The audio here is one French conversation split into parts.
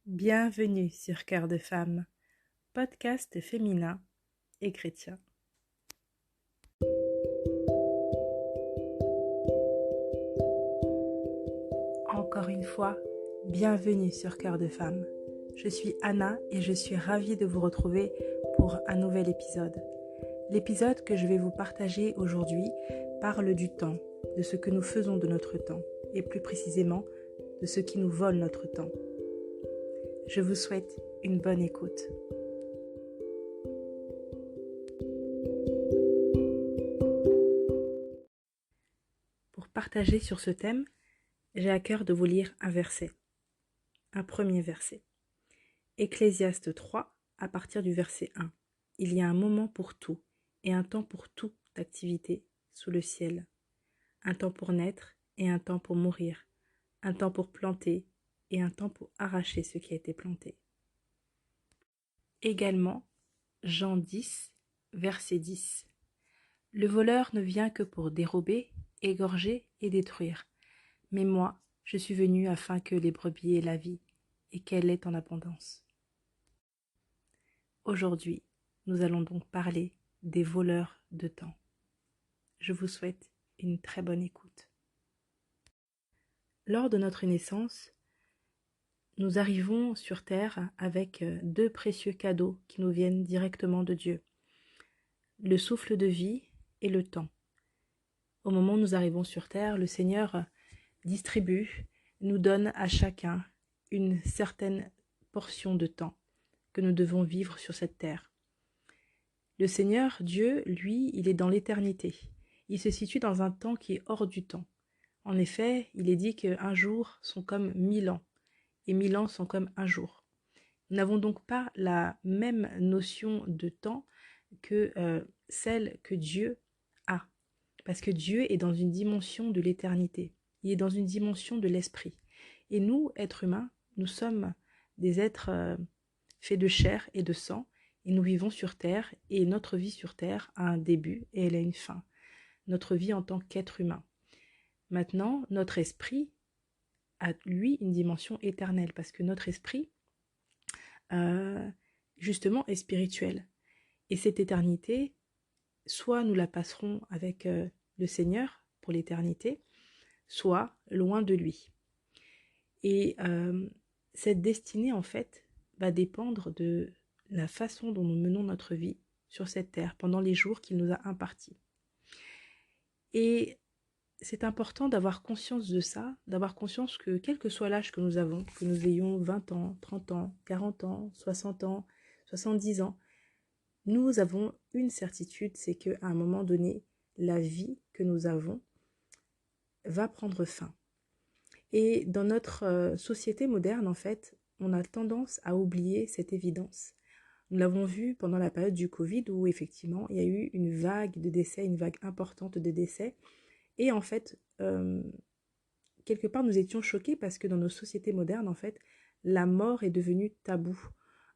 Bienvenue sur Cœur de Femme, podcast féminin et chrétien. Encore une fois, bienvenue sur Cœur de Femme. Je suis Anna et je suis ravie de vous retrouver pour un nouvel épisode. L'épisode que je vais vous partager aujourd'hui parle du temps, de ce que nous faisons de notre temps et plus précisément de ce qui nous vole notre temps. Je vous souhaite une bonne écoute. Pour partager sur ce thème, j'ai à cœur de vous lire un verset, un premier verset. Ecclésiaste 3, à partir du verset 1. Il y a un moment pour tout et un temps pour toute activité sous le ciel. Un temps pour naître et un temps pour mourir. Un temps pour planter et un temps pour arracher ce qui a été planté. Également, Jean 10, verset 10. Le voleur ne vient que pour dérober, égorger et détruire. Mais moi, je suis venu afin que les brebis aient la vie et qu'elle ait en abondance. Aujourd'hui, nous allons donc parler des voleurs de temps. Je vous souhaite une très bonne écoute. Lors de notre naissance, nous arrivons sur Terre avec deux précieux cadeaux qui nous viennent directement de Dieu. Le souffle de vie et le temps. Au moment où nous arrivons sur Terre, le Seigneur distribue, nous donne à chacun une certaine portion de temps que nous devons vivre sur cette terre. Le Seigneur, Dieu, lui, il est dans l'éternité. Il se situe dans un temps qui est hors du temps. En effet, il est dit qu'un jour sont comme 1000 ans, et 1000 ans sont comme un jour. Nous n'avons donc pas la même notion de temps que celle que Dieu a, parce que Dieu est dans une dimension de l'éternité. Il est dans une dimension de l'esprit. Et nous, êtres humains, nous sommes des êtres faits de chair et de sang, et nous vivons sur terre, et notre vie sur terre a un début et elle a une fin. Notre vie en tant qu'être humain. Maintenant, notre esprit a, lui, une dimension éternelle, parce que notre esprit, justement, est spirituel. Et cette éternité, soit nous la passerons avec le Seigneur pour l'éternité, soit loin de lui. Et cette destinée, en fait, va dépendre de la façon dont nous menons notre vie sur cette terre pendant les jours qu'il nous a impartis. Et c'est important d'avoir conscience de ça, d'avoir conscience que quel que soit l'âge que nous avons, que nous ayons 20 ans, 30 ans, 40 ans, 60 ans, 70 ans, nous avons une certitude, c'est qu'à un moment donné, la vie que nous avons va prendre fin. Et dans notre société moderne, en fait, on a tendance à oublier cette évidence. Nous l'avons vu pendant la période du Covid où effectivement il y a eu une vague de décès, une vague importante de décès. Et en fait, quelque part nous étions choqués parce que dans nos sociétés modernes, en fait, la mort est devenue tabou.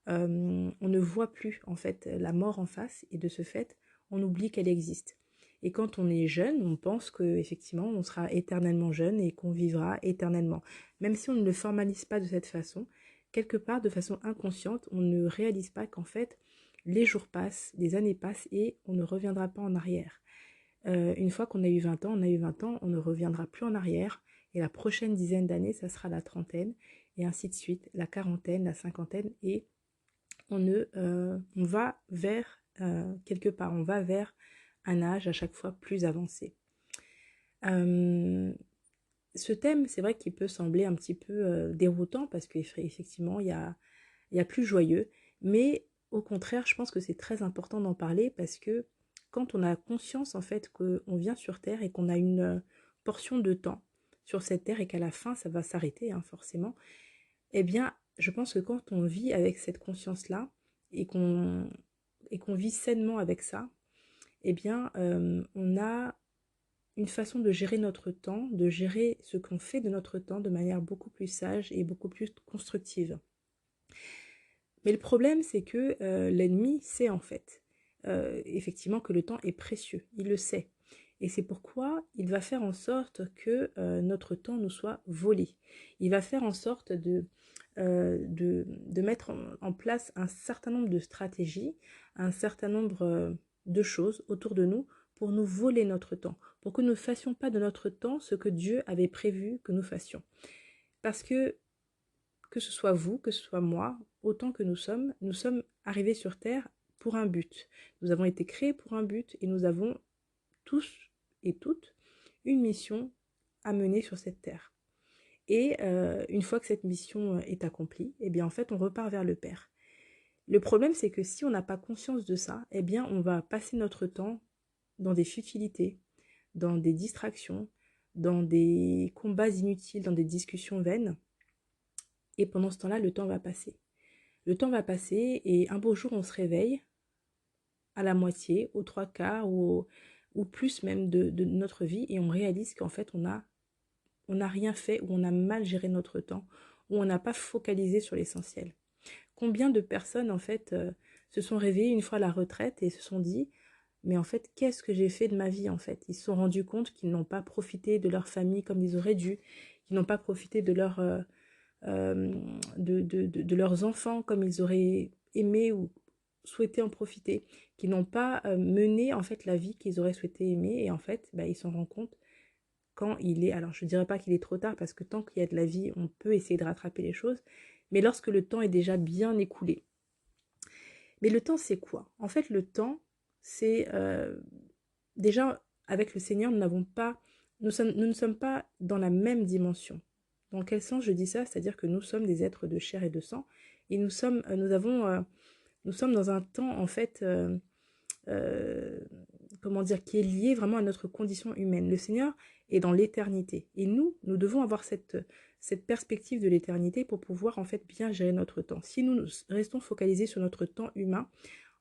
On ne voit plus en fait la mort en face et de ce fait, on oublie qu'elle existe. Et quand on est jeune, on pense qu'effectivement, on sera éternellement jeune et qu'on vivra éternellement. Même si on ne le formalise pas de cette façon, quelque part, de façon inconsciente, on ne réalise pas qu'en fait, les jours passent, les années passent et on ne reviendra pas en arrière. Une fois qu'on a eu 20 ans, on a eu 20 ans, on ne reviendra plus en arrière. Et la prochaine dizaine d'années, ça sera la trentaine, et ainsi de suite, la quarantaine, la cinquantaine, et on va vers, quelque part, on va vers un âge à chaque fois plus avancé. Ce thème, c'est vrai qu'il peut sembler un petit peu déroutant parce qu'effectivement, il y a plus joyeux, mais au contraire, je pense que c'est très important d'en parler parce que quand on a conscience en fait qu'on vient sur Terre et qu'on a une portion de temps sur cette Terre et qu'à la fin, ça va s'arrêter forcément, eh bien, je pense que quand on vit avec cette conscience-là et qu'on vit sainement avec ça, eh bien, on a une façon de gérer notre temps, de gérer ce qu'on fait de notre temps de manière beaucoup plus sage et beaucoup plus constructive. Mais le problème, c'est que l'ennemi sait en fait, effectivement, que le temps est précieux. Il le sait. Et c'est pourquoi il va faire en sorte que notre temps nous soit volé. Il va faire en sorte de mettre en place un certain nombre de stratégies, un certain nombre de choses autour de nous pour nous voler notre temps, pour que nous ne fassions pas de notre temps ce que Dieu avait prévu que nous fassions. Parce que ce soit vous, que ce soit moi, autant que nous sommes arrivés sur Terre pour un but. Nous avons été créés pour un but et nous avons tous et toutes une mission à mener sur cette Terre. Et une fois que cette mission est accomplie, eh bien en fait on repart vers le Père. Le problème c'est que si on n'a pas conscience de ça, eh bien on va passer notre temps dans des futilités, dans des distractions, dans des combats inutiles, dans des discussions vaines. Et pendant ce temps-là, le temps va passer. Le temps va passer et un beau jour, on se réveille à la moitié, aux trois quarts ou plus même de notre vie et on réalise qu'en fait, on n'a rien fait ou on a mal géré notre temps ou on n'a pas focalisé sur l'essentiel. Combien de personnes, en fait, se sont réveillées une fois à la retraite et se sont dit « Mais en fait, qu'est-ce que j'ai fait de ma vie, en fait ?» Ils se sont rendus compte qu'ils n'ont pas profité de leur famille comme ils auraient dû, qu'ils n'ont pas profité de leurs enfants comme ils auraient aimé ou souhaité en profiter, qui n'ont pas mené en fait la vie qu'ils auraient souhaité aimer et en fait ils s'en rendent compte quand il est, alors je dirais pas qu'il est trop tard parce que tant qu'il y a de la vie on peut essayer de rattraper les choses, mais lorsque le temps est déjà bien écoulé. Mais le temps c'est quoi? En fait le temps c'est déjà avec le Seigneur nous ne sommes pas dans la même dimension. Dans quel sens je dis ça? C'est-à-dire que nous sommes des êtres de chair et de sang et nous sommes dans un temps en fait, comment dire, qui est lié vraiment à notre condition humaine. Le Seigneur est dans l'éternité et nous devons avoir cette perspective de l'éternité pour pouvoir en fait bien gérer notre temps. Si nous restons focalisés sur notre temps humain,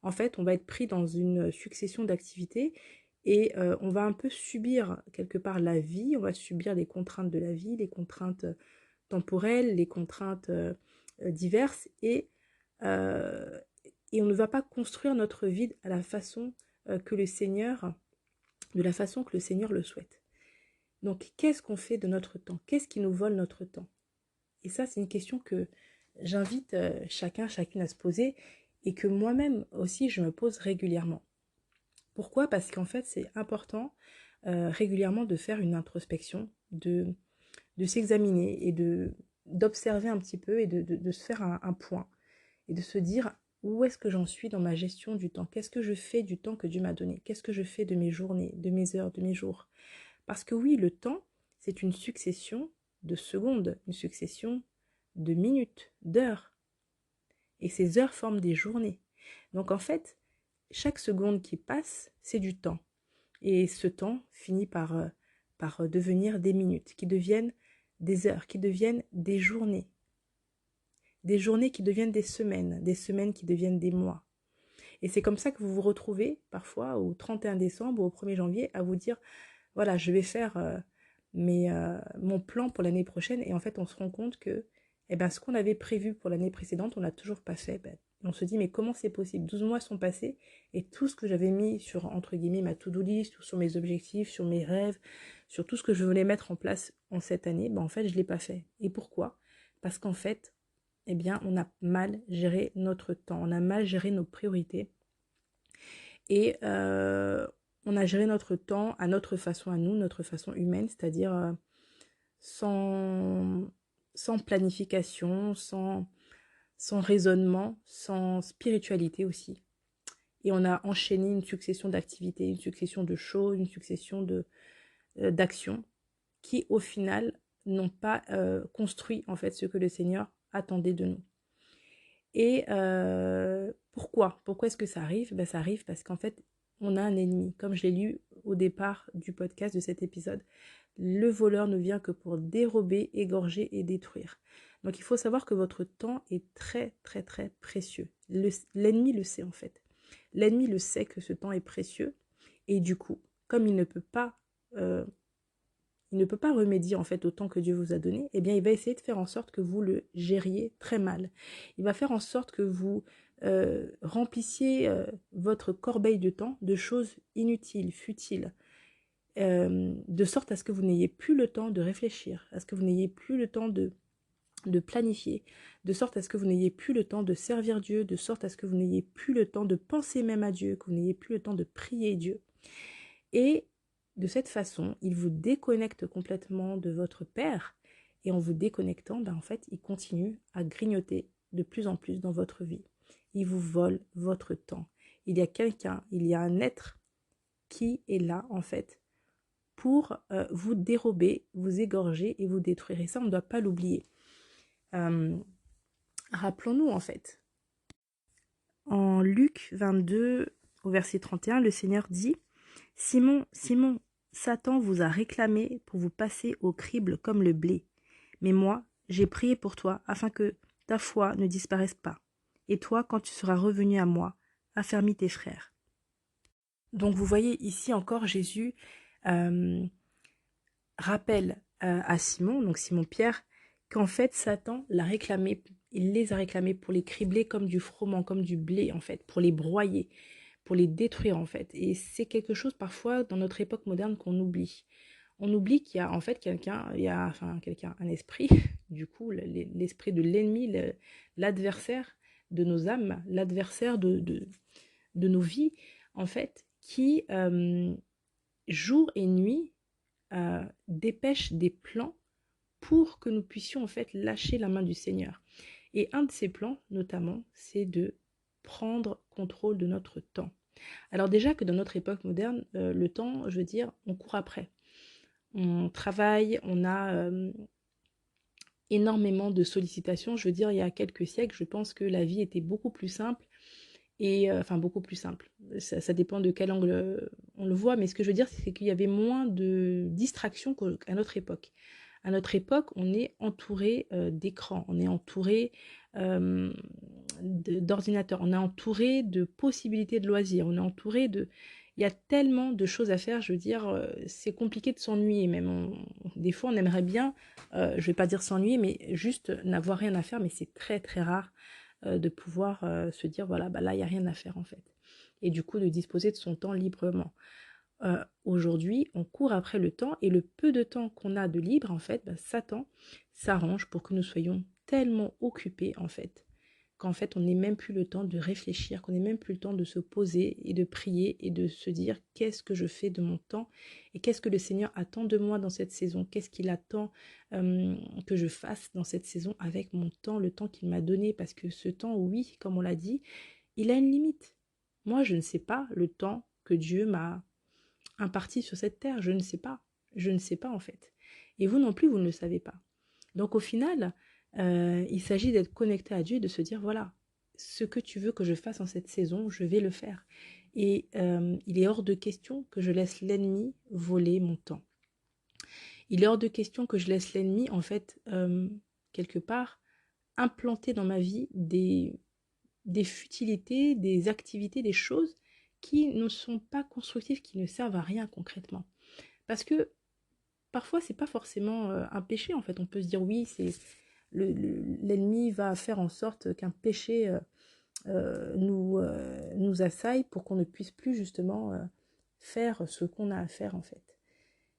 en fait, on va être pris dans une succession d'activités et on va un peu subir quelque part la vie, on va subir les contraintes de la vie, les contraintes temporelles, les contraintes diverses et on ne va pas construire notre vie à la façon que le Seigneur, de la façon que le Seigneur le souhaite. Donc, qu'est-ce qu'on fait de notre temps? Qu'est-ce qui nous vole notre temps? Et ça, c'est une question que j'invite chacune à se poser et que moi-même aussi, je me pose régulièrement. Pourquoi? Parce qu'en fait, c'est important régulièrement de faire une introspection, de s'examiner et d'observer un petit peu et de se faire un point et de se dire où est-ce que j'en suis dans ma gestion du temps? Qu'est-ce que je fais du temps que Dieu m'a donné? Qu'est-ce que je fais de mes journées, de mes heures, de mes jours? Parce que oui, le temps, c'est une succession de secondes, une succession de minutes, d'heures. Et ces heures forment des journées. Donc en fait, chaque seconde qui passe, c'est du temps. Et ce temps finit par devenir des minutes, qui deviennent des heures, qui deviennent des journées qui deviennent des semaines qui deviennent des mois. Et c'est comme ça que vous vous retrouvez parfois au 31 décembre ou au 1er janvier à vous dire, voilà, je vais faire mon plan pour l'année prochaine. Et en fait, on se rend compte que ce qu'on avait prévu pour l'année précédente, on n'a toujours pas fait. On se dit, mais comment c'est possible? 12 mois sont passés et tout ce que j'avais mis sur, entre guillemets, ma to-do list, ou sur mes objectifs, sur mes rêves, sur tout ce que je voulais mettre en place en cette année, en fait, je ne l'ai pas fait. Et pourquoi? Parce qu'en fait, on a mal géré notre temps, on a mal géré nos priorités et on a géré notre temps à notre façon à nous, notre façon humaine, c'est-à-dire sans planification, sans raisonnement, sans spiritualité aussi. Et on a enchaîné une succession d'activités, une succession de choses, une succession d'actions qui au final n'ont pas construit en fait ce que le Seigneur attendait de nous. Et pourquoi est-ce que ça arrive? Ça arrive parce qu'en fait, on a un ennemi. Comme je l'ai lu au départ du podcast de cet épisode, le voleur ne vient que pour dérober, égorger et détruire. Donc il faut savoir que votre temps est très très très précieux. L'ennemi le sait en fait. L'ennemi le sait que ce temps est précieux et du coup, comme il ne peut pas remédier en fait au temps que Dieu vous a donné, il va essayer de faire en sorte que vous le gériez très mal. Il va faire en sorte que vous remplissiez votre corbeille de temps de choses inutiles, futiles, de sorte à ce que vous n'ayez plus le temps de réfléchir, à ce que vous n'ayez plus le temps de planifier, de sorte à ce que vous n'ayez plus le temps de servir Dieu, de sorte à ce que vous n'ayez plus le temps de penser même à Dieu, que vous n'ayez plus le temps de prier Dieu. Et de cette façon, il vous déconnecte complètement de votre Père, et en vous déconnectant, en fait, il continue à grignoter de plus en plus dans votre vie. Il vous vole votre temps. Il y a quelqu'un, il y a un être qui est là, en fait, pour vous dérober, vous égorger et vous détruire. Et ça, on ne doit pas l'oublier. Rappelons-nous, en fait, en Luc 22, au verset 31, le Seigneur dit « Simon, Simon, Satan vous a réclamé pour vous passer au crible comme le blé. Mais moi, j'ai prié pour toi afin que ta foi ne disparaisse pas. Et toi, quand tu seras revenu à moi, affermis tes frères. » Donc vous voyez ici encore Jésus rappelle à Simon, donc Simon-Pierre, qu'en fait Satan l'a réclamé, il les a réclamés pour les cribler comme du froment, comme du blé en fait, pour les broyer, pour les détruire en fait. Et c'est quelque chose parfois dans notre époque moderne qu'on oublie. On oublie qu'il y a en fait quelqu'un, un esprit, du coup, l'esprit de l'ennemi, l'adversaire de nos âmes, l'adversaire de nos vies, en fait, qui, jour et nuit, dépêche des plans pour que nous puissions en fait lâcher la main du Seigneur. Et un de ces plans, notamment, c'est de prendre contrôle de notre temps. Alors déjà que dans notre époque moderne, le temps, je veux dire, on court après. On travaille, on a énormément de sollicitations. Je veux dire, il y a quelques siècles, je pense que la vie était beaucoup plus simple. Et beaucoup plus simple. Ça dépend de quel angle on le voit, mais ce que je veux dire, c'est qu'il y avait moins de distractions qu'à notre époque. À notre époque, on est entouré d'écrans, on est entouré d'ordinateurs, on est entouré de possibilités de loisirs, on est entouré de... Il y a tellement de choses à faire, je veux dire, c'est compliqué de s'ennuyer même. Des fois, on aimerait bien, je ne vais pas dire s'ennuyer, mais juste n'avoir rien à faire, mais c'est très très rare de pouvoir se dire, voilà, là, il n'y a rien à faire en fait. Et du coup, de disposer de son temps librement. Aujourd'hui, on court après le temps et le peu de temps qu'on a de libre, en fait, Satan s'arrange pour que nous soyons tellement occupés, en fait, qu'en fait, on n'ait même plus le temps de réfléchir, qu'on n'ait même plus le temps de se poser et de prier et de se dire qu'est-ce que je fais de mon temps et qu'est-ce que le Seigneur attend de moi dans cette saison, qu'est-ce qu'il attend que je fasse dans cette saison avec mon temps, le temps qu'il m'a donné, parce que ce temps, oui, comme on l'a dit, il a une limite. Moi, je ne sais pas le temps que Dieu m'a imparti sur cette terre, je ne sais pas. Je ne sais pas en fait. Et vous non plus, vous ne le savez pas. Donc au final, il s'agit d'être connecté à Dieu et de se dire, voilà, ce que tu veux que je fasse en cette saison, je vais le faire. Et il est hors de question que je laisse l'ennemi voler mon temps. Il est hors de question que je laisse l'ennemi, en fait, quelque part, implanter dans ma vie des futilités, des activités, des choses qui ne sont pas constructives, qui ne servent à rien concrètement. Parce que parfois, c'est pas forcément un péché, en fait. On peut se dire, oui, c'est l'ennemi va faire en sorte qu'un péché nous assaille pour qu'on ne puisse plus justement faire ce qu'on a à faire, en fait.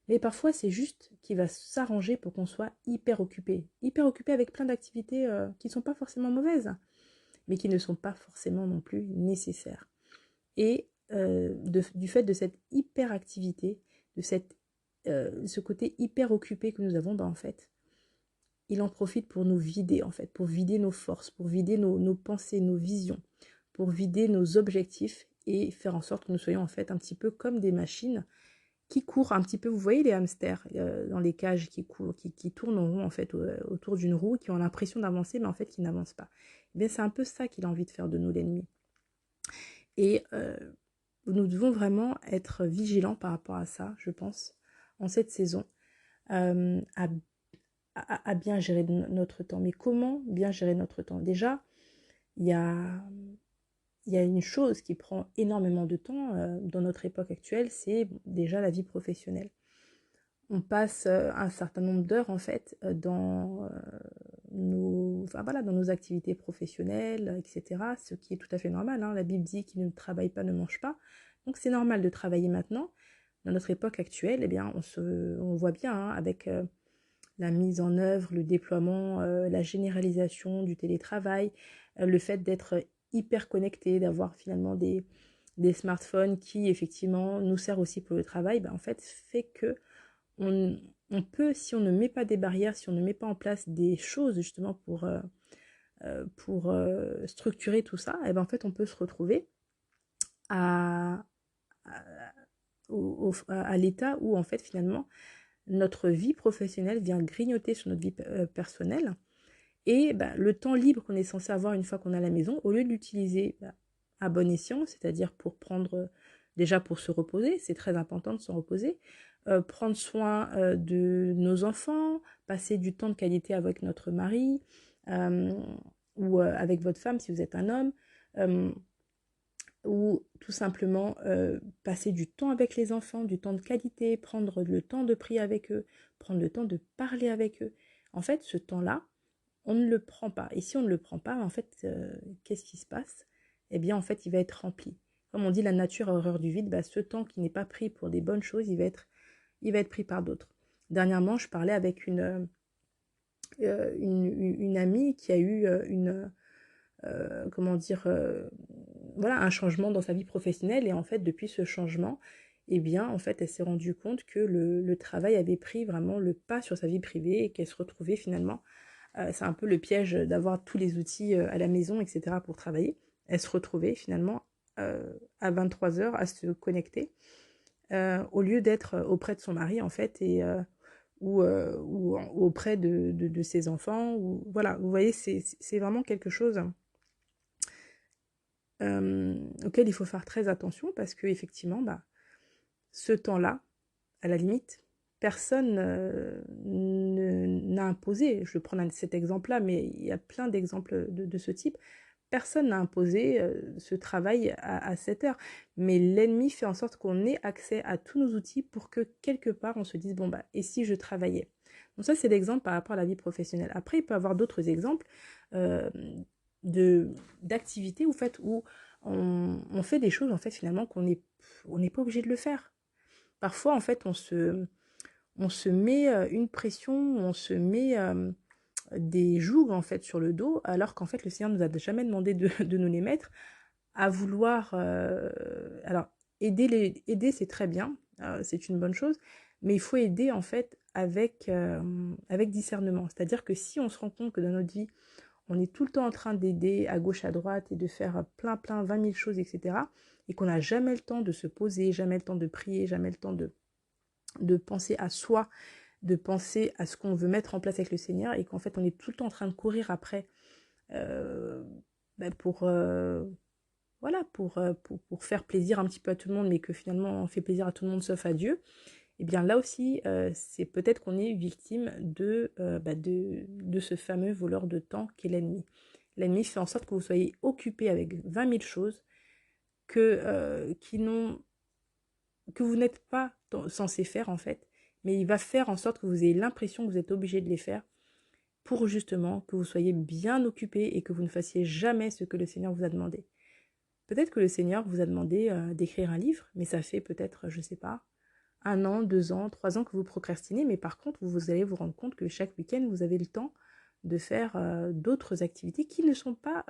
Mais parfois, c'est juste qu'il va s'arranger pour qu'on soit hyper occupé. Hyper occupé avec plein d'activités qui ne sont pas forcément mauvaises, mais qui ne sont pas forcément non plus nécessaires. Et du fait de cette hyperactivité, de ce côté hyper occupé que nous avons, en fait, il en profite pour nous vider, en fait, pour vider nos forces, pour vider nos pensées, nos visions, pour vider nos objectifs et faire en sorte que nous soyons en fait un petit peu comme des machines qui courent un petit peu, vous voyez les hamsters dans les cages qui courent, qui tournent en rond en fait autour d'une roue, qui ont l'impression d'avancer mais en fait qui n'avancent pas. Eh bien c'est un peu ça qu'il a envie de faire de nous l'ennemi. Et nous devons vraiment être vigilants par rapport à ça, je pense, en cette saison, à bien gérer notre temps. Mais comment bien gérer notre temps? Déjà, il y a une chose qui prend énormément de temps dans notre époque actuelle, c'est déjà la vie professionnelle. On passe un certain nombre d'heures en fait dans nos activités professionnelles, etc. Ce qui est tout à fait normal. Hein. La Bible dit qu'il ne travaille pas, ne mange pas. Donc c'est normal de travailler maintenant. Dans notre époque actuelle, eh bien, on voit bien avec la mise en œuvre, le déploiement, la généralisation du télétravail, le fait d'être hyper connecté, d'avoir finalement des smartphones qui effectivement nous servent aussi pour le travail, en fait fait que on peut, si on ne met pas des barrières, si on ne met pas en place des choses justement pour structurer tout ça, et en fait on peut se retrouver à, à, à l'état où en fait finalement notre vie professionnelle vient grignoter sur notre vie personnelle. Et le temps libre qu'on est censé avoir une fois qu'on est à la maison, au lieu de l'utiliser à bon escient, c'est-à-dire pour prendre, déjà pour se reposer, c'est très important de se reposer, prendre soin de nos enfants, passer du temps de qualité avec notre mari euh, ou avec votre femme si vous êtes un homme, euh, ou tout simplement passer du temps avec les enfants, du temps de qualité, prendre le temps de prier avec eux, prendre le temps de parler avec eux. En fait, ce temps-là, on ne le prend pas. Et si on ne le prend pas, en fait, qu'est-ce qui se passe? Eh bien, en fait, il va être rempli. Comme on dit, la nature a horreur du vide, ce temps qui n'est pas pris pour des bonnes choses, il va être pris par d'autres. Dernièrement, je parlais avec une amie qui a eu comment dire, voilà, un changement dans sa vie professionnelle. Et en fait, depuis ce changement, eh bien, en fait, elle s'est rendue compte que le travail avait pris vraiment le pas sur sa vie privée et qu'elle se retrouvait finalement, c'est un peu le piège d'avoir tous les outils à la maison, etc. pour travailler. Elle se retrouvait finalement à 23 heures à se connecter au lieu d'être auprès de son mari, en fait, ou auprès de ses enfants. Ou, voilà, vous voyez, c'est vraiment quelque chose auquel il faut faire très attention parce que effectivement, ce temps-là, à la limite, personne n'a imposé. Je vais prendre cet exemple-là, mais il y a plein d'exemples de ce type. Personne n'a imposé ce travail à cette heure. Mais l'ennemi fait en sorte qu'on ait accès à tous nos outils pour que quelque part on se dise, bon, et si je travaillais? Donc ça, c'est l'exemple par rapport à la vie professionnelle. Après, il peut y avoir d'autres exemples euh, d'activités où on fait des choses en fait finalement on n'est pas obligé de le faire. Parfois en fait on se met une pression, on se met des jougs en fait sur le dos alors qu'en fait le Seigneur nous a jamais demandé de nous les mettre à vouloir alors aider c'est très bien, c'est une bonne chose, mais il faut aider en fait avec discernement. C'est-à-dire que si on se rend compte que dans notre vie on est tout le temps en train d'aider à gauche, à droite et de faire plein, 20 000 choses, etc. Et qu'on n'a jamais le temps de se poser, jamais le temps de prier, jamais le temps de penser à soi, de penser à ce qu'on veut mettre en place avec le Seigneur et qu'en fait on est tout le temps en train de courir après euh, pour, voilà, pour faire plaisir un petit peu à tout le monde, mais que finalement on fait plaisir à tout le monde sauf à Dieu. Et bien là aussi, c'est peut-être qu'on est victime de ce fameux voleur de temps qu'est l'ennemi. L'ennemi fait en sorte que vous soyez occupé avec 20 000 choses qui que vous n'êtes pas censé faire en fait, mais il va faire en sorte que vous ayez l'impression que vous êtes obligé de les faire pour justement que vous soyez bien occupé et que vous ne fassiez jamais ce que le Seigneur vous a demandé. Peut-être que le Seigneur vous a demandé d'écrire un livre, mais ça fait peut-être, je ne sais pas, 1 an, 2 ans, 3 ans que vous procrastinez, mais par contre, vous allez vous rendre compte que chaque week-end, vous avez le temps de faire d'autres activités qui ne sont pas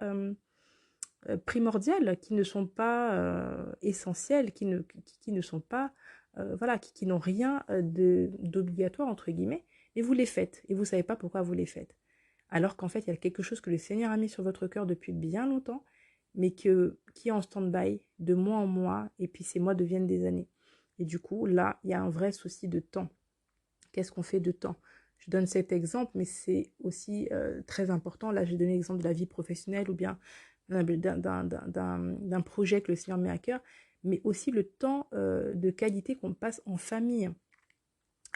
primordiales, qui ne sont pas essentielles, qui ne sont pas, voilà, qui n'ont rien d'obligatoire, entre guillemets, mais vous les faites, et vous ne savez pas pourquoi vous les faites. Alors qu'en fait, il y a quelque chose que le Seigneur a mis sur votre cœur depuis bien longtemps, mais qui est en stand-by de mois en mois, et puis ces mois deviennent des années. Et du coup, là, il y a un vrai souci de temps. Qu'est-ce qu'on fait de temps? Je donne cet exemple, mais c'est aussi très important. Là, j'ai donné l'exemple de la vie professionnelle ou bien d'un projet que le Seigneur met à cœur, mais aussi le temps de qualité qu'on passe en famille.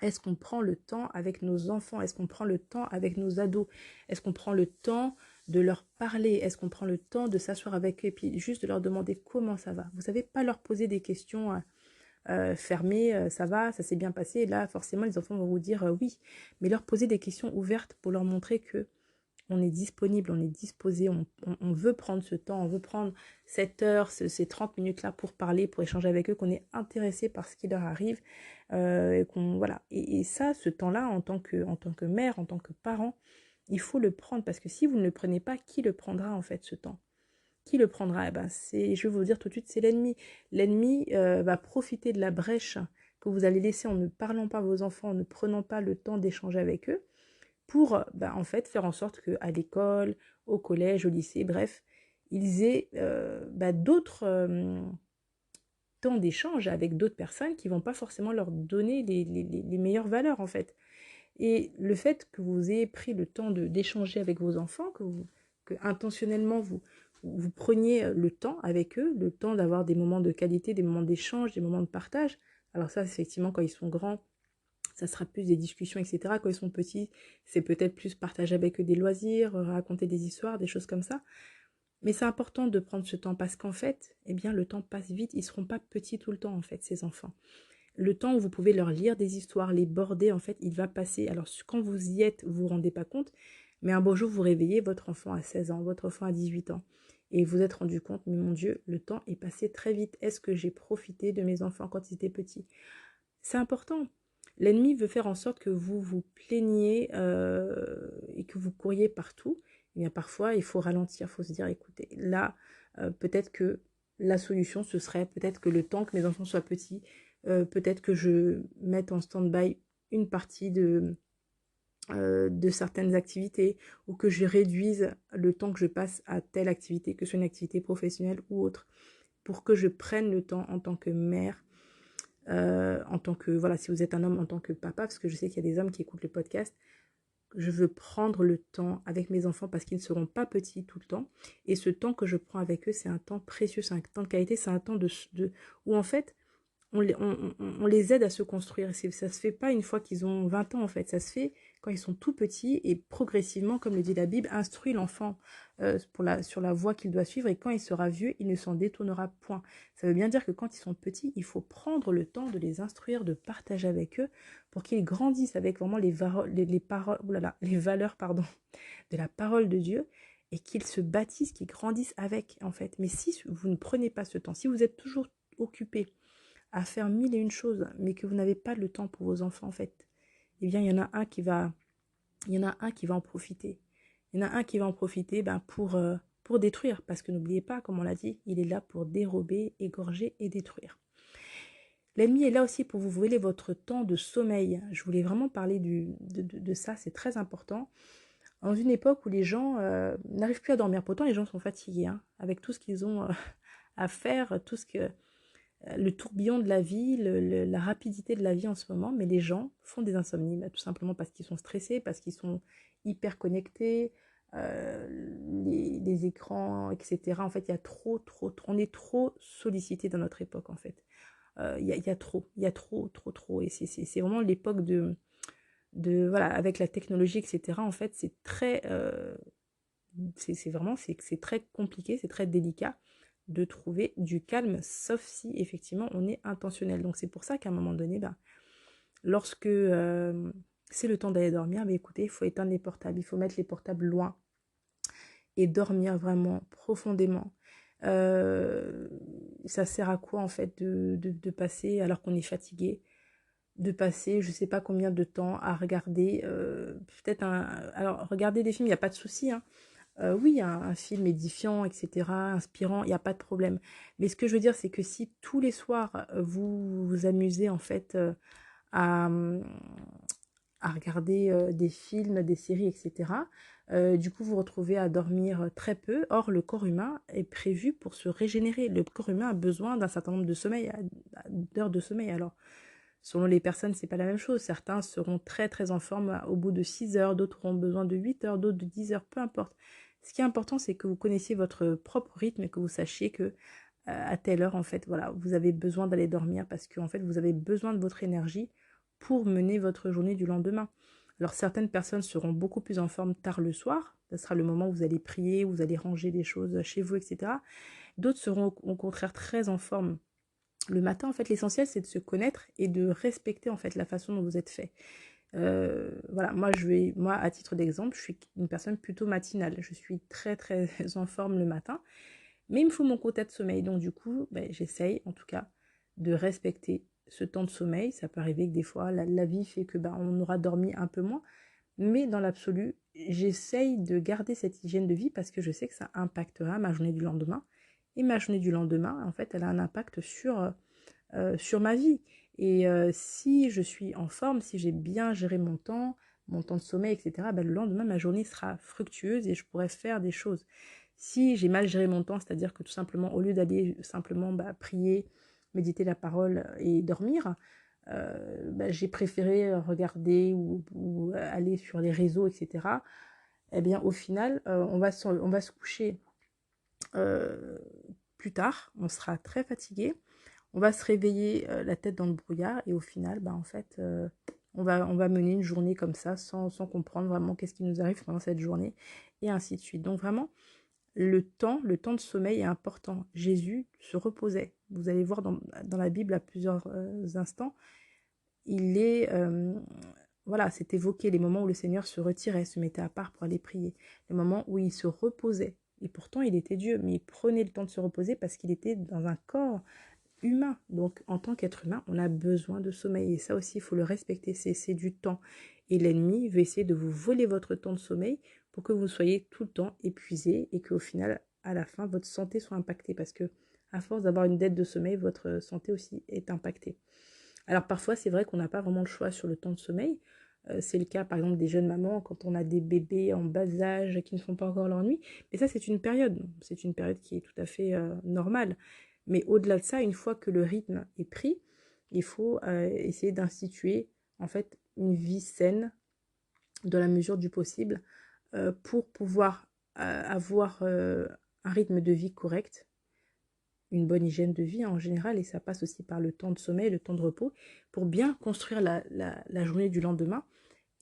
Est-ce qu'on prend le temps avec nos enfants? Est-ce qu'on prend le temps avec nos ados? Est-ce qu'on prend le temps de leur parler? Est-ce qu'on prend le temps de s'asseoir avec eux et puis juste de leur demander comment ça va? Vous savez, pas leur poser des questions fermées, ça va, ça s'est bien passé. Là, forcément, les enfants vont vous dire oui, mais leur poser des questions ouvertes pour leur montrer que on est disponible, on est disposé, on veut prendre ce temps, on veut prendre cette heure, ces 30 minutes-là pour parler, pour échanger avec eux, qu'on est intéressé par ce qui leur arrive, et voilà. Et ça, ce temps-là, en tant que mère, en tant que parent, il faut le prendre, parce que si vous ne le prenez pas, qui le prendra en fait ce temps? Qui le prendra? Eh ben, je vais vous dire tout de suite, c'est l'ennemi. L'ennemi va profiter de la brèche que vous allez laisser en ne parlant pas à vos enfants, en ne prenant pas le temps d'échanger avec eux, pour en fait faire en sorte qu'à l'école, au collège, au lycée, bref, ils aient d'autres temps d'échange avec d'autres personnes qui vont pas forcément leur donner les meilleures valeurs en fait. Et le fait que vous ayez pris le temps d'échanger avec vos enfants, que intentionnellement vous preniez le temps avec eux, le temps d'avoir des moments de qualité, des moments d'échange, des moments de partage. Alors ça, effectivement, quand ils sont grands, ça sera plus des discussions, etc. Quand ils sont petits, c'est peut-être plus partager avec eux des loisirs, raconter des histoires, des choses comme ça. Mais c'est important de prendre ce temps parce qu'en fait, eh bien, le temps passe vite. Ils ne seront pas petits tout le temps, en fait, ces enfants. Le temps où vous pouvez leur lire des histoires, les border, en fait, il va passer. Alors, quand vous y êtes, vous vous rendez pas compte, mais un beau jour, vous réveillez, votre enfant a 16 ans, votre enfant a 18 ans, et vous vous êtes rendu compte, mais mon Dieu, le temps est passé très vite. Est-ce que j'ai profité de mes enfants quand ils étaient petits? C'est important. L'ennemi veut faire en sorte que vous vous plaigniez et que vous couriez partout. Et bien parfois, il faut ralentir, il faut se dire, écoutez, là, peut-être que la solution, ce serait peut-être que le temps que mes enfants soient petits, peut-être que je mette en stand-by une partie de certaines activités ou que je réduise le temps que je passe à telle activité, que ce soit une activité professionnelle ou autre, pour que je prenne le temps en tant que mère, en tant que, voilà, si vous êtes un homme, en tant que papa, parce que je sais qu'il y a des hommes qui écoutent le podcast, je veux prendre le temps avec mes enfants parce qu'ils ne seront pas petits tout le temps. Et ce temps que je prends avec eux, c'est un temps précieux, c'est un temps de qualité, c'est un temps où en fait, on les aide à se construire. Ça se fait pas une fois qu'ils ont 20 ans, en fait. Ça se fait quand ils sont tout petits et progressivement, comme le dit la Bible, instruit l'enfant sur la voie qu'il doit suivre. Et quand il sera vieux, il ne s'en détournera point. Ça veut bien dire que quand ils sont petits, il faut prendre le temps de les instruire, de partager avec eux pour qu'ils grandissent avec vraiment les valeurs pardon, de la parole de Dieu et qu'ils se bâtissent, qu'ils grandissent avec, en fait. Mais si vous ne prenez pas ce temps, si vous êtes toujours occupé à faire mille et une choses, mais que vous n'avez pas le temps pour vos enfants, en fait, eh bien, il y en a un qui va en profiter. Il y en a un qui va en profiter pour détruire, parce que n'oubliez pas, comme on l'a dit, il est là pour dérober, égorger et détruire. L'ennemi est là aussi pour vous voler votre temps de sommeil. Je voulais vraiment parler de ça, c'est très important. Dans une époque où les gens n'arrivent plus à dormir, pourtant les gens sont fatigués, hein, avec tout ce qu'ils ont à faire, le tourbillon de la vie, la rapidité de la vie en ce moment, mais les gens font des insomnies, tout simplement parce qu'ils sont stressés, parce qu'ils sont hyper connectés, les écrans, etc. En fait, il y a trop, on est trop sollicité dans notre époque, en fait. Il y a trop. Et c'est vraiment l'époque voilà, avec la technologie, etc. En fait, c'est très, c'est très compliqué, c'est très délicat de trouver du calme, sauf si effectivement on est intentionnel. Donc c'est pour ça qu'à un moment donné, lorsque c'est le temps d'aller dormir, écoutez, il faut éteindre les portables, il faut mettre les portables loin et dormir vraiment profondément. Ça sert à quoi en fait de passer, alors qu'on est fatigué, de passer je sais pas combien de temps à regarder peut-être alors regarder des films, il n'y a pas de souci, hein. Oui, un film édifiant, etc., inspirant, il n'y a pas de problème. Mais ce que je veux dire, c'est que si tous les soirs, vous vous amusez en fait à, à regarder des films, des séries, etc., du coup, vous vous retrouvez à dormir très peu. Or, le corps humain est prévu pour se régénérer. Le corps humain a besoin d'un certain nombre d'heures de sommeil. Alors, selon les personnes, c'est pas la même chose. Certains seront très très en forme au bout de 6 heures, d'autres auront besoin de 8 heures, d'autres de 10 heures, peu importe. Ce qui est important, c'est que vous connaissiez votre propre rythme et que vous sachiez que à telle heure, en fait, voilà, vous avez besoin d'aller dormir parce que en fait, vous avez besoin de votre énergie pour mener votre journée du lendemain. Alors, certaines personnes seront beaucoup plus en forme tard le soir. Ce sera le moment où vous allez prier, où vous allez ranger des choses chez vous, etc. D'autres seront au contraire très en forme le matin. En fait, l'essentiel, c'est de se connaître et de respecter en fait la façon dont vous êtes fait. Voilà, moi, à titre d'exemple, je suis une personne plutôt matinale. Je suis très, très en forme le matin, mais il me faut mon quota de sommeil. Donc, du coup, j'essaye, en tout cas, de respecter ce temps de sommeil. Ça peut arriver que des fois, la vie fait que on aura dormi un peu moins. Mais dans l'absolu, j'essaye de garder cette hygiène de vie parce que je sais que ça impactera ma journée du lendemain. Et ma journée du lendemain, en fait, elle a un impact sur ma vie. Et si je suis en forme, si j'ai bien géré mon temps de sommeil, etc., le lendemain, ma journée sera fructueuse et je pourrai faire des choses. Si j'ai mal géré mon temps, c'est-à-dire que tout simplement, au lieu d'aller simplement prier, méditer la parole et dormir, j'ai préféré regarder ou aller sur les réseaux, etc. Eh bien, au final, on va se coucher euh, plus tard, on sera très fatigué, on va se réveiller la tête dans le brouillard et au final, en fait, on va mener une journée comme ça sans comprendre vraiment qu'est-ce qui nous arrive pendant cette journée et ainsi de suite. Donc vraiment, le temps de sommeil est important. Jésus se reposait. Vous allez voir dans la Bible à plusieurs instants, il est, voilà, c'est évoqué les moments où le Seigneur se retirait, se mettait à part pour aller prier, les moments où il se reposait. Et pourtant, il était Dieu, mais il prenait le temps de se reposer parce qu'il était dans un corps humain. Donc, en tant qu'être humain, on a besoin de sommeil. Et ça aussi, il faut le respecter. C'est du temps. Et l'ennemi veut essayer de vous voler votre temps de sommeil pour que vous soyez tout le temps épuisé et qu'au final, à la fin, votre santé soit impactée. Parce que, à force d'avoir une dette de sommeil, votre santé aussi est impactée. Alors, parfois, c'est vrai qu'on n'a pas vraiment le choix sur le temps de sommeil. C'est le cas, par exemple, des jeunes mamans quand on a des bébés en bas âge qui ne font pas encore leur nuit. Mais ça, c'est une période. C'est une période qui est tout à fait normale. Mais au-delà de ça, une fois que le rythme est pris, il faut essayer d'instituer en fait une vie saine dans la mesure du possible pour pouvoir avoir un rythme de vie correct, une bonne hygiène de vie en général, et ça passe aussi par le temps de sommeil, le temps de repos, pour bien construire la journée du lendemain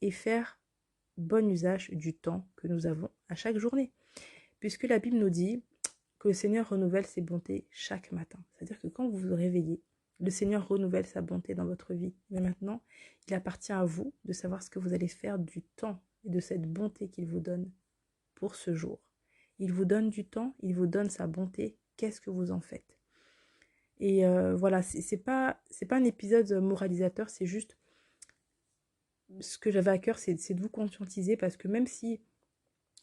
et faire bon usage du temps que nous avons à chaque journée. Puisque la Bible nous dit que le Seigneur renouvelle ses bontés chaque matin. C'est-à-dire que quand vous vous réveillez, le Seigneur renouvelle sa bonté dans votre vie. Mais maintenant, il appartient à vous de savoir ce que vous allez faire du temps et de cette bonté qu'il vous donne pour ce jour. Il vous donne du temps, il vous donne sa bonté. Qu'est-ce que vous en faites? Et voilà, c'est pas un épisode moralisateur, c'est juste ce que j'avais à cœur, c'est de vous conscientiser parce que même si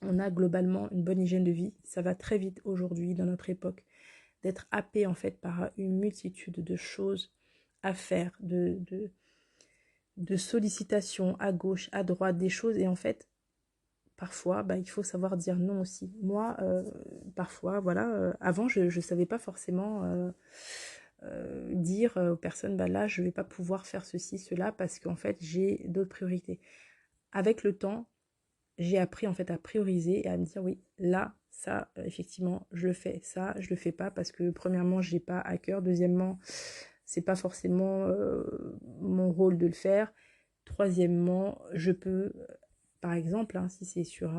on a globalement une bonne hygiène de vie, ça va très vite aujourd'hui dans notre époque d'être happé en fait par une multitude de choses à faire, de sollicitations à gauche, à droite, des choses. Et en fait, parfois, il faut savoir dire non aussi. Moi, parfois, voilà, avant, je ne savais pas forcément dire aux personnes, là, je ne vais pas pouvoir faire ceci, cela, parce qu'en fait, j'ai d'autres priorités. Avec le temps, j'ai appris en fait à prioriser et à me dire oui, là, ça, effectivement, je le fais. Ça, je le fais pas parce que premièrement, j'ai pas à cœur. Deuxièmement, c'est pas forcément mon rôle de le faire. Troisièmement, je peux, par exemple, si c'est sur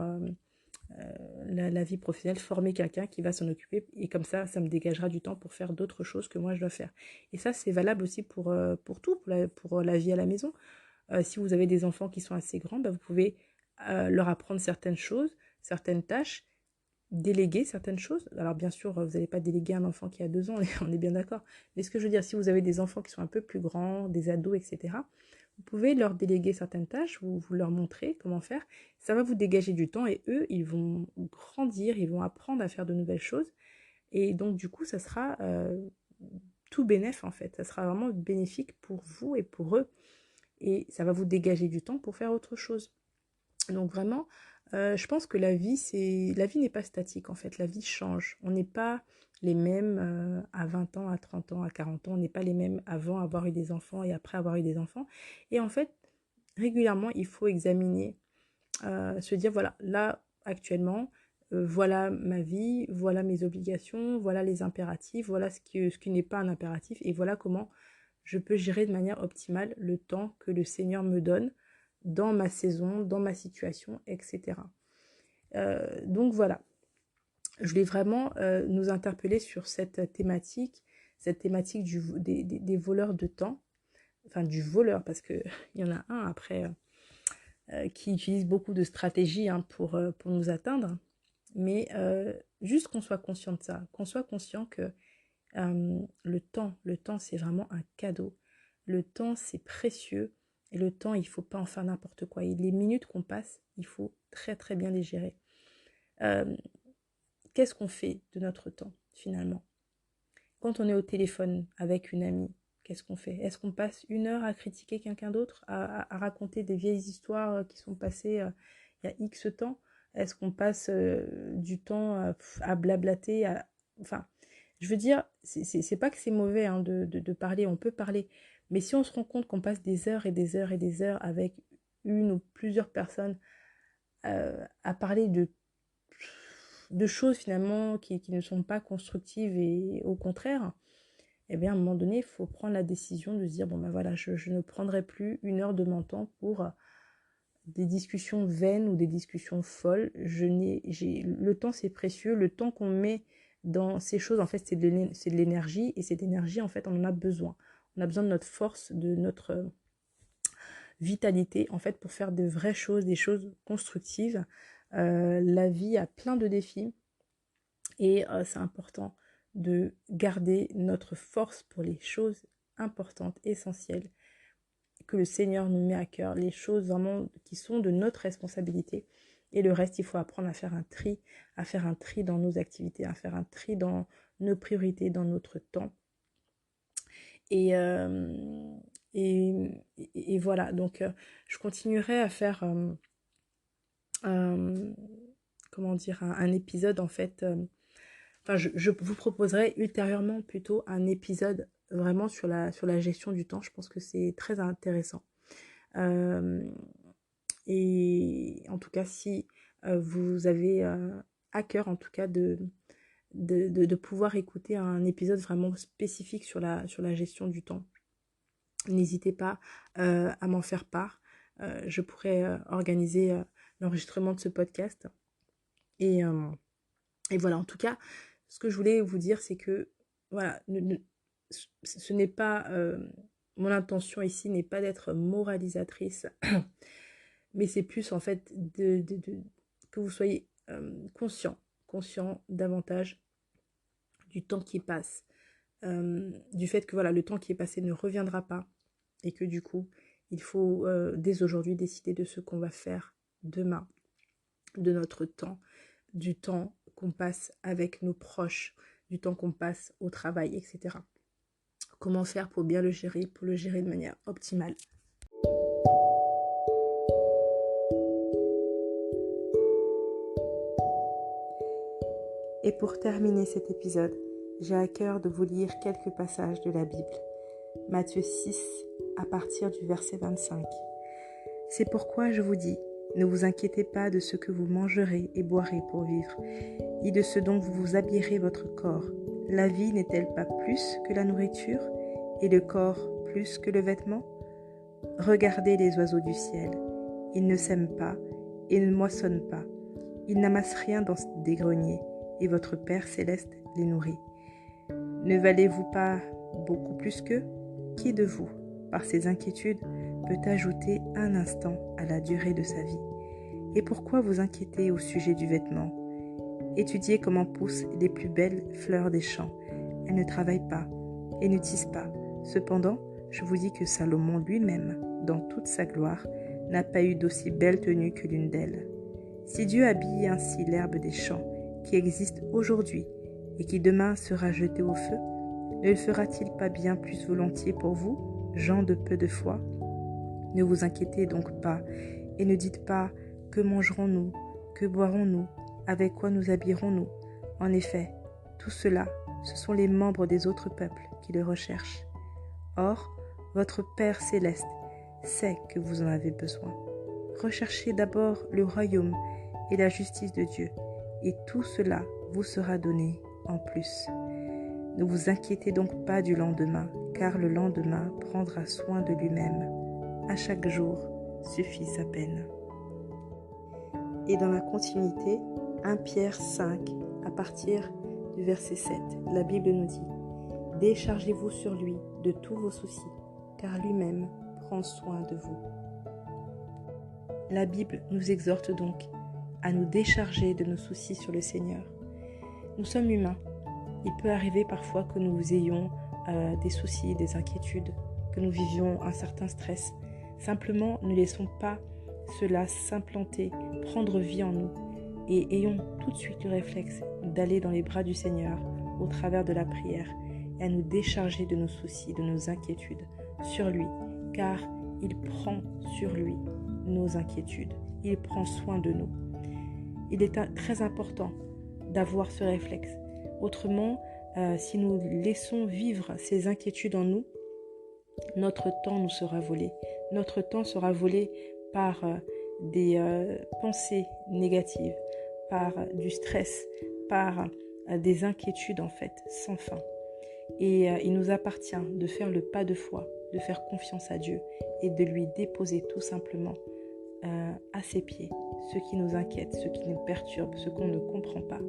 la vie professionnelle, former quelqu'un qui va s'en occuper et comme ça me dégagera du temps pour faire d'autres choses que moi je dois faire. Et ça, c'est valable aussi pour tout, pour la vie à la maison. Si vous avez des enfants qui sont assez grands, vous pouvez leur apprendre certaines choses, certaines tâches, déléguer certaines choses. Alors bien sûr, vous n'allez pas déléguer un enfant qui a 2 ans, on est bien d'accord. Mais ce que je veux dire, si vous avez des enfants qui sont un peu plus grands, des ados, etc., vous pouvez leur déléguer certaines tâches, vous leur montrer comment faire. Ça va vous dégager du temps et eux, ils vont grandir, ils vont apprendre à faire de nouvelles choses. Et donc du coup, ça sera tout bénéf en fait. Ça sera vraiment bénéfique pour vous et pour eux. Et ça va vous dégager du temps pour faire autre chose. Donc vraiment, je pense que la vie n'est pas statique en fait, la vie change. On n'est pas les mêmes à 20 ans, à 30 ans, à 40 ans, on n'est pas les mêmes avant avoir eu des enfants et après avoir eu des enfants. Et en fait, régulièrement, il faut examiner, se dire voilà, là actuellement, voilà ma vie, voilà mes obligations, voilà les impératifs, voilà ce qui n'est pas un impératif et voilà comment je peux gérer de manière optimale le temps que le Seigneur me donne dans ma saison, dans ma situation, etc. Donc voilà, je voulais vraiment nous interpeller sur cette thématique des voleurs de temps, enfin du voleur, parce qu'il y en a un après, qui utilisent beaucoup de stratégies pour nous atteindre. Mais juste qu'on soit conscient de ça, qu'on soit conscient que le temps, c'est vraiment un cadeau. Le temps, c'est précieux. Et le temps, il ne faut pas en faire n'importe quoi. Et les minutes qu'on passe, il faut très très bien les gérer. Qu'est-ce qu'on fait de notre temps, finalement? Quand on est au téléphone avec une amie, qu'est-ce qu'on fait? Est-ce qu'on passe 1 heure à critiquer quelqu'un d'autre, à raconter des vieilles histoires qui sont passées il y a X temps? Est-ce qu'on passe du temps à blablater Enfin, je veux dire, c'est pas que c'est mauvais hein, de parler, on peut parler. Mais si on se rend compte qu'on passe des heures et des heures et des heures avec une ou plusieurs personnes à parler de choses finalement qui ne sont pas constructives et au contraire, eh bien à un moment donné, il faut prendre la décision de se dire, bon ben voilà, je ne prendrai plus 1 heure de mon temps pour des discussions vaines ou des discussions folles. Le temps c'est précieux, le temps qu'on met dans ces choses, en fait, c'est de l'énergie, et cette énergie, en fait, on en a besoin. On a besoin de notre force, de notre vitalité, en fait, pour faire de vraies choses, des choses constructives. La vie a plein de défis, et c'est important de garder notre force pour les choses importantes, essentielles, que le Seigneur nous met à cœur, les choses vraiment qui sont de notre responsabilité. Et le reste, il faut apprendre à faire un tri dans nos activités, à faire un tri dans nos priorités, dans notre temps. Et, et voilà, donc je continuerai à faire, comment dire, un épisode en fait. Enfin, je vous proposerai ultérieurement plutôt un épisode vraiment sur la gestion du temps. Je pense que c'est très intéressant. Et en tout cas, si vous avez à cœur, en tout cas, de pouvoir écouter un épisode vraiment spécifique sur la gestion du temps, n'hésitez pas à m'en faire part. Je pourrais organiser l'enregistrement de ce podcast. Et voilà, en tout cas, ce que je voulais vous dire, c'est que voilà, ce n'est pas mon intention ici n'est pas d'être moralisatrice, mais c'est plus en fait que vous soyez conscient davantage du temps qui passe, du fait que voilà, le temps qui est passé ne reviendra pas, et que du coup, il faut dès aujourd'hui décider de ce qu'on va faire demain, de notre temps, du temps qu'on passe avec nos proches, du temps qu'on passe au travail, etc. Comment faire pour bien le gérer, pour le gérer de manière optimale. Et pour terminer cet épisode, j'ai à cœur de vous lire quelques passages de la Bible. Matthieu 6, à partir du verset 25. C'est pourquoi je vous dis, ne vous inquiétez pas de ce que vous mangerez et boirez pour vivre, ni de ce dont vous vous habillerez votre corps. La vie n'est-elle pas plus que la nourriture, et le corps plus que le vêtement? Regardez les oiseaux du ciel. Ils ne sèment pas, et ne moissonnent pas. Ils n'amassent rien dans des greniers, et votre Père céleste les nourrit. Ne valez-vous pas beaucoup plus qu'eux? Qui de vous, par ses inquiétudes, peut ajouter un instant à la durée de sa vie? Et pourquoi vous inquiétez au sujet du vêtement? Étudiez comment poussent les plus belles fleurs des champs. Elles ne travaillent pas et ne tissent pas. Cependant, je vous dis que Salomon lui-même, dans toute sa gloire, n'a pas eu d'aussi belle tenue que l'une d'elles. Si Dieu habille ainsi l'herbe des champs, qui existe aujourd'hui et qui demain sera jetée au feu, ne le fera-t-il pas bien plus volontiers pour vous, gens de peu de foi? Ne vous inquiétez donc pas, et ne dites pas « Que mangerons-nous? Que boirons-nous? Avec quoi nous habillerons-nous » En effet, tout cela, ce sont les membres des autres peuples qui le recherchent. Or, votre Père céleste sait que vous en avez besoin. Recherchez d'abord le royaume et la justice de Dieu, et tout cela vous sera donné en plus. Ne vous inquiétez donc pas du lendemain, car le lendemain prendra soin de lui-même. À chaque jour suffit sa peine. Et dans la continuité, 1 Pierre 5, à partir du verset 7, la Bible nous dit « Déchargez-vous sur lui de tous vos soucis, car lui-même prend soin de vous. » La Bible nous exhorte donc à nous décharger de nos soucis sur le Seigneur. Nous sommes humains. Il peut arriver parfois que nous ayons des soucis, des inquiétudes, que nous vivions un certain stress. Simplement, ne laissons pas cela s'implanter, prendre vie en nous et ayons tout de suite le réflexe d'aller dans les bras du Seigneur au travers de la prière et à nous décharger de nos soucis, de nos inquiétudes sur lui, car il prend sur lui nos inquiétudes, il prend soin de nous. Il est très important d'avoir ce réflexe. Autrement, si nous laissons vivre ces inquiétudes en nous, notre temps nous sera volé. Notre temps sera volé par des pensées négatives, par du stress, par des inquiétudes en fait, sans fin. Et il nous appartient de faire le pas de foi, de faire confiance à Dieu et de lui déposer tout simplement à ses pieds ce qui nous inquiète, ce qui nous perturbe, ce qu'on ne comprend pas,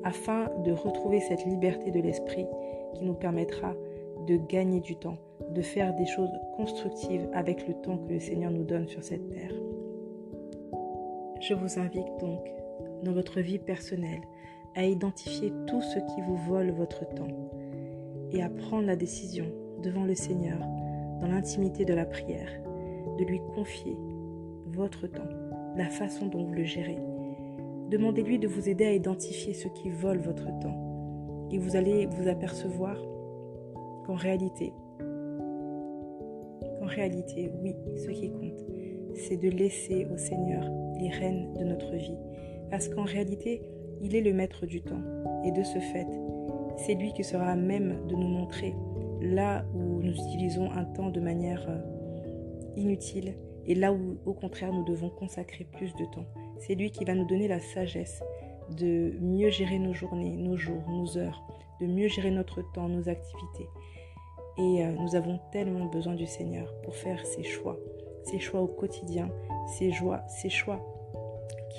afin de retrouver cette liberté de l'esprit qui nous permettra de gagner du temps, de faire des choses constructives avec le temps que le Seigneur nous donne sur cette terre. Je vous invite donc, dans votre vie personnelle, à identifier tout ce qui vous vole votre temps et à prendre la décision devant le Seigneur, dans l'intimité de la prière, de lui confier votre temps, la façon dont vous le gérez. Demandez-lui de vous aider à identifier ce qui vole votre temps et vous allez vous apercevoir qu'en réalité, oui, ce qui compte, c'est de laisser au Seigneur les rênes de notre vie. Parce qu'en réalité, il est le maître du temps. Et de ce fait, c'est lui qui sera à même de nous montrer là où nous utilisons un temps de manière inutile et là où, au contraire, nous devons consacrer plus de temps. C'est lui qui va nous donner la sagesse de mieux gérer nos journées, nos jours, nos heures, de mieux gérer notre temps, nos activités. Et nous avons tellement besoin du Seigneur pour faire ces choix au quotidien, ces choix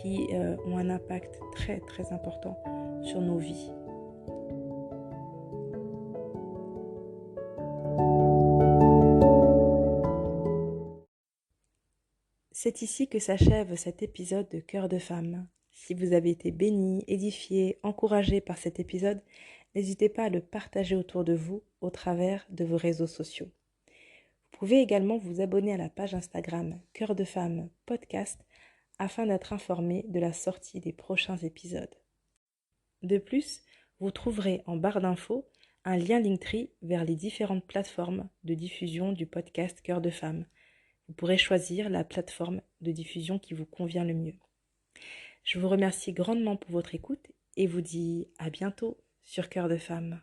qui ont un impact très très important sur nos vies. C'est ici que s'achève cet épisode de Cœur de femme. Si vous avez été béni, édifié, encouragé par cet épisode, n'hésitez pas à le partager autour de vous au travers de vos réseaux sociaux. Vous pouvez également vous abonner à la page Instagram Cœur de femme podcast afin d'être informé de la sortie des prochains épisodes. De plus, vous trouverez en barre d'infos un lien Linktree vers les différentes plateformes de diffusion du podcast Cœur de femme. Vous pourrez choisir la plateforme de diffusion qui vous convient le mieux. Je vous remercie grandement pour votre écoute et vous dis à bientôt sur Cœur de femme.